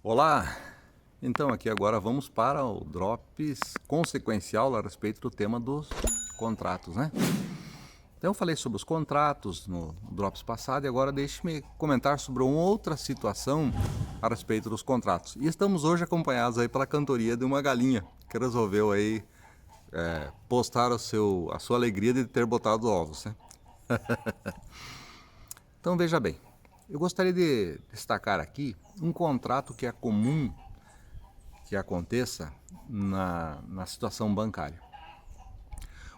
Olá! Então aqui agora vamos para o Drops consequencial a respeito do tema dos contratos, né? Então eu falei sobre os contratos no Drops passado e agora deixe-me comentar sobre uma outra situação a respeito dos contratos. E estamos hoje acompanhados aí pela cantoria de uma galinha que resolveu aí postar a sua alegria de ter botado ovos, né? Então veja bem, eu gostaria de destacar aqui um contrato que é comum que aconteça na situação bancária.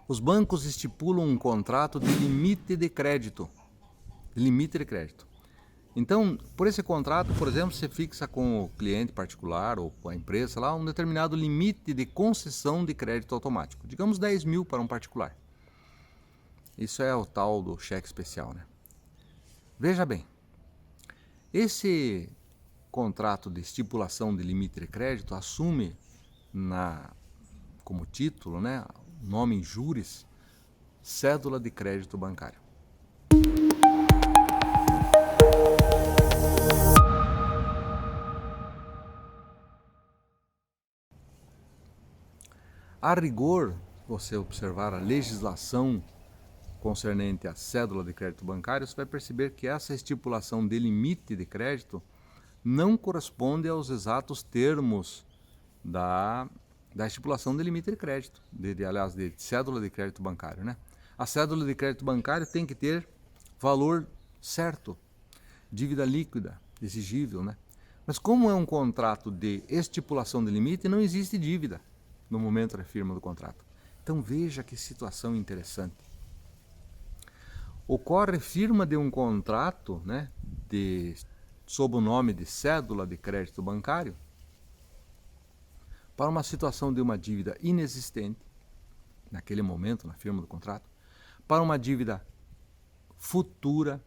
Os bancos estipulam um contrato de limite de crédito. Então, por esse contrato, por exemplo, você fixa com o cliente particular ou com a empresa lá um determinado limite de concessão de crédito automático. Digamos 10 mil para um particular. Isso é o tal do cheque especial, né? Veja bem, esse contrato de estipulação de limite de crédito assume como título, né, nome em juris, cédula de crédito bancário. A rigor, você observar a legislação concernente à cédula de crédito bancário, você vai perceber que essa estipulação de limite de crédito não corresponde aos exatos termos da estipulação de limite de crédito, aliás, de cédula de crédito bancário, né? A cédula de crédito bancário tem que ter valor certo, dívida líquida, exigível, né? Mas como é um contrato de estipulação de limite, não existe dívida no momento da firma do contrato. Então veja que situação interessante. Ocorre firma de um contrato, né, sob o nome de cédula de crédito bancário, para uma situação de uma dívida inexistente, naquele momento, na firma do contrato, para uma dívida futura,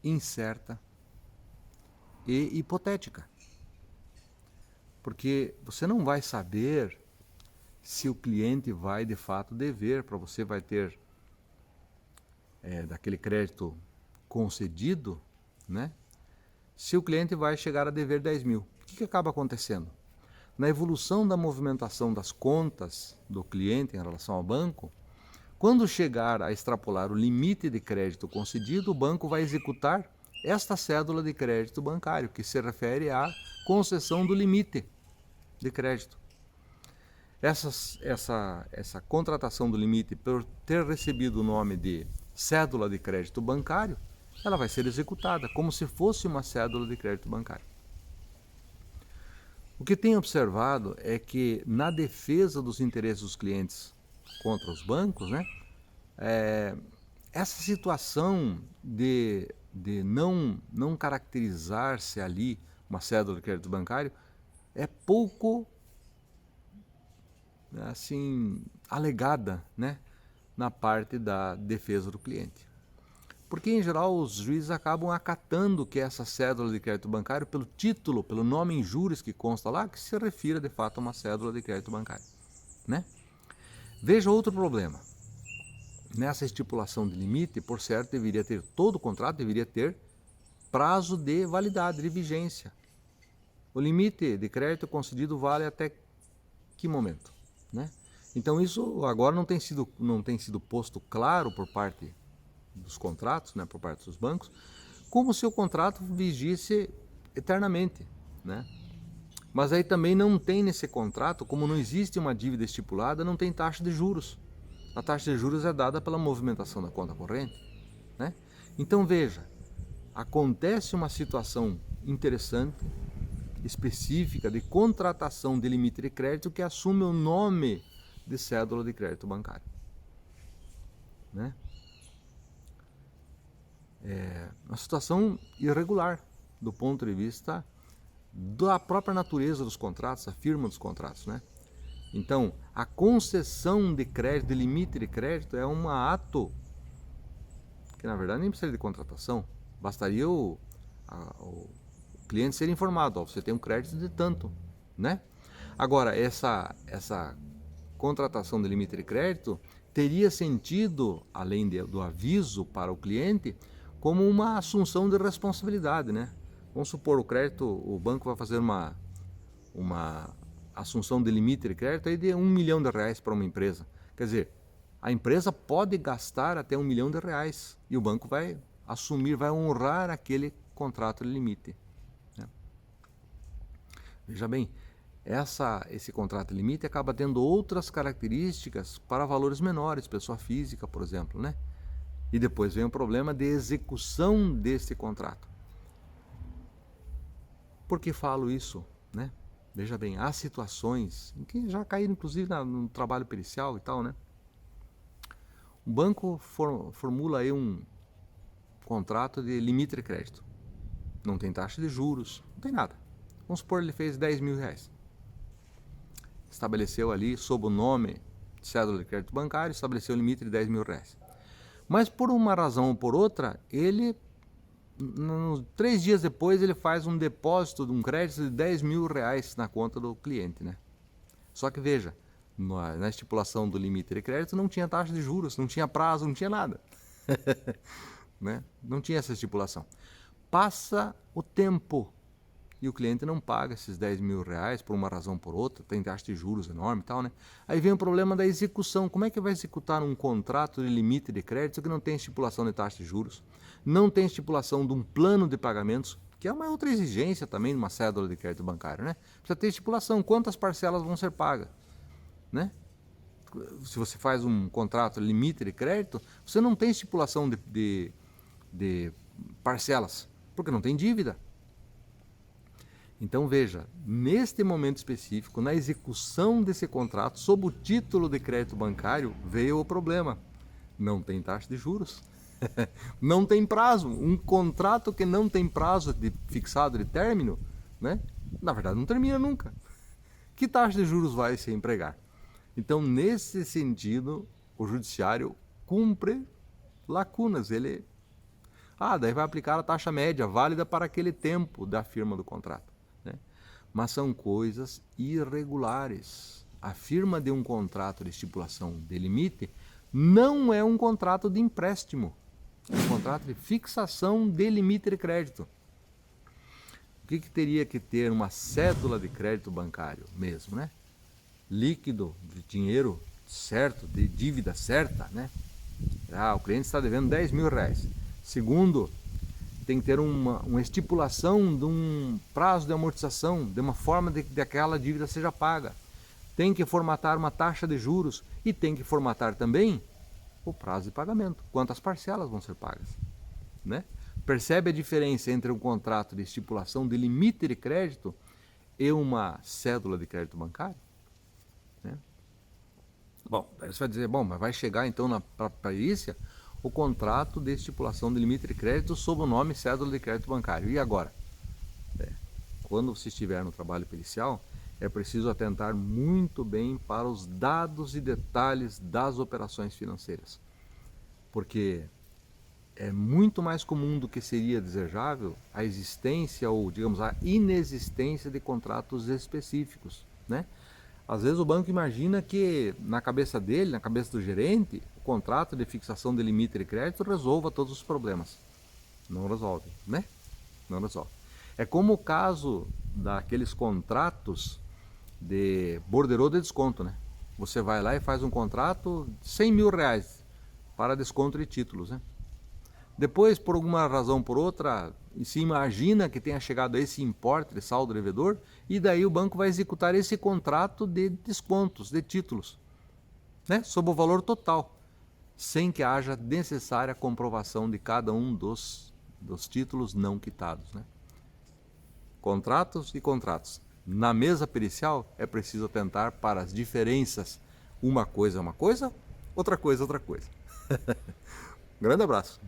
incerta e hipotética. Porque você não vai saber se o cliente vai de fato dever, para você vai ter daquele crédito concedido, né? Se o cliente vai chegar a dever 10 mil. O que acaba acontecendo? Na evolução da movimentação das contas do cliente em relação ao banco, quando chegar a extrapolar o limite de crédito concedido, o banco vai executar esta cédula de crédito bancário, que se refere à concessão do limite de crédito. Essa contratação do limite, por ter recebido o nome de cédula de crédito bancário, ela vai ser executada como se fosse uma cédula de crédito bancário. O que tenho observado é que na defesa dos interesses dos clientes contra os bancos, né, essa situação de não caracterizar-se ali uma cédula de crédito bancário é pouco assim alegada, né, na parte da defesa do cliente. Porque, em geral, os juízes acabam acatando que essa cédula de crédito bancário, pelo título, pelo nome em juris que consta lá, que se refira de fato a uma cédula de crédito bancário, né? Veja outro problema. Nessa estipulação de limite, por certo, todo o contrato deveria ter prazo de validade, de vigência. O limite de crédito concedido vale até que momento, né? Então isso agora não tem sido posto claro por parte dos contratos, né, por parte dos bancos, como se o contrato vigisse eternamente, né? Mas aí também não tem nesse contrato, como não existe uma dívida estipulada, não tem taxa de juros. A taxa de juros é dada pela movimentação da conta corrente, né? Então veja, acontece uma situação interessante, específica, de contratação de limite de crédito que assume o nome de cédula de crédito bancário, né? É uma situação irregular do ponto de vista da própria natureza dos contratos, a firma dos contratos, né? Então, a concessão de crédito, de limite de crédito, é um ato que, na verdade, nem precisa de contratação. Bastaria o cliente ser informado, ó, você tem um crédito de tanto, né? Agora, essa contratação de limite de crédito teria sentido, além do aviso para o cliente, como uma assunção de responsabilidade, né? Vamos supor o crédito, o banco vai fazer uma assunção de limite de crédito aí de R$1 milhão para uma empresa. Quer dizer, a empresa pode gastar até R$1 milhão e o banco vai assumir, vai honrar aquele contrato de limite, né? Veja bem, esse contrato de limite acaba tendo outras características para valores menores, pessoa física, por exemplo, né? E depois vem o problema de execução desse contrato. Por que falo isso, né? Veja bem, há situações em que já caíram inclusive no trabalho pericial e tal, né? O banco formula aí um contrato de limite de crédito. Não tem taxa de juros, não tem nada. Vamos supor que ele fez R$10 mil. Estabeleceu ali, sob o nome de cédula de crédito bancário, estabeleceu o limite de R$10 mil. Mas por uma razão ou por outra, ele, 3 dias depois, ele faz um depósito de um crédito de R$10 mil na conta do cliente, né? Só que veja, na estipulação do limite de crédito não tinha taxa de juros, não tinha prazo, não tinha nada. Né? Não tinha essa estipulação. Passa o tempo e o cliente não paga esses R$10 mil por uma razão ou por outra, tem taxa de juros enorme e tal, né? Aí vem o problema da execução. Como é que vai executar um contrato de limite de crédito que não tem estipulação de taxa de juros, não tem estipulação de um plano de pagamentos, que é uma outra exigência também numa cédula de crédito bancário, né? Precisa ter estipulação, quantas parcelas vão ser pagas, né? Se você faz um contrato de limite de crédito, você não tem estipulação de parcelas, porque não tem dívida. Então veja, neste momento específico, na execução desse contrato, sob o título de crédito bancário, veio o problema. Não tem taxa de juros, não tem prazo. Um contrato que não tem prazo fixado de término, né? Na verdade não termina nunca. Que taxa de juros vai se empregar? Então, nesse sentido, o judiciário cumpre lacunas. Daí vai aplicar a taxa média, válida para aquele tempo da firma do contrato, né? Mas são coisas irregulares. A firma de um contrato de estipulação de limite não é um contrato de empréstimo, é um contrato de fixação de limite de crédito. O que teria que ter uma cédula de crédito bancário mesmo, né? Líquido, de dinheiro certo, de dívida certa, né? O cliente está devendo R$10 mil. Segundo, tem que ter uma estipulação de um prazo de amortização, de uma forma de que aquela dívida seja paga. Tem que formatar uma taxa de juros e tem que formatar também o prazo de pagamento, quantas parcelas vão ser pagas, né? Percebe a diferença entre um contrato de estipulação de limite de crédito e uma cédula de crédito bancário, né? Bom, aí você vai dizer, mas vai chegar então na perícia o contrato de estipulação de limite de crédito sob o nome cédula de crédito bancário. E agora? Quando você estiver no trabalho pericial, é preciso atentar muito bem para os dados e detalhes das operações financeiras, porque é muito mais comum do que seria desejável a existência ou, digamos, a inexistência de contratos específicos, né? Às vezes o banco imagina que na cabeça dele, na cabeça do gerente, o contrato de fixação de limite de crédito resolva todos os problemas. Não resolve, né? Não resolve. É como o caso daqueles contratos de borderô de desconto, né? Você vai lá e faz um contrato de R$100 mil para desconto de títulos, né? Depois, por alguma razão ou por outra, se imagina que tenha chegado a esse importe de saldo devedor e daí o banco vai executar esse contrato de descontos, de títulos, né? Sob o valor total, sem que haja necessária comprovação de cada um dos títulos não quitados, né? Contratos e contratos. Na mesa pericial é preciso atentar para as diferenças. Uma coisa é uma coisa, outra coisa é outra coisa. Grande abraço.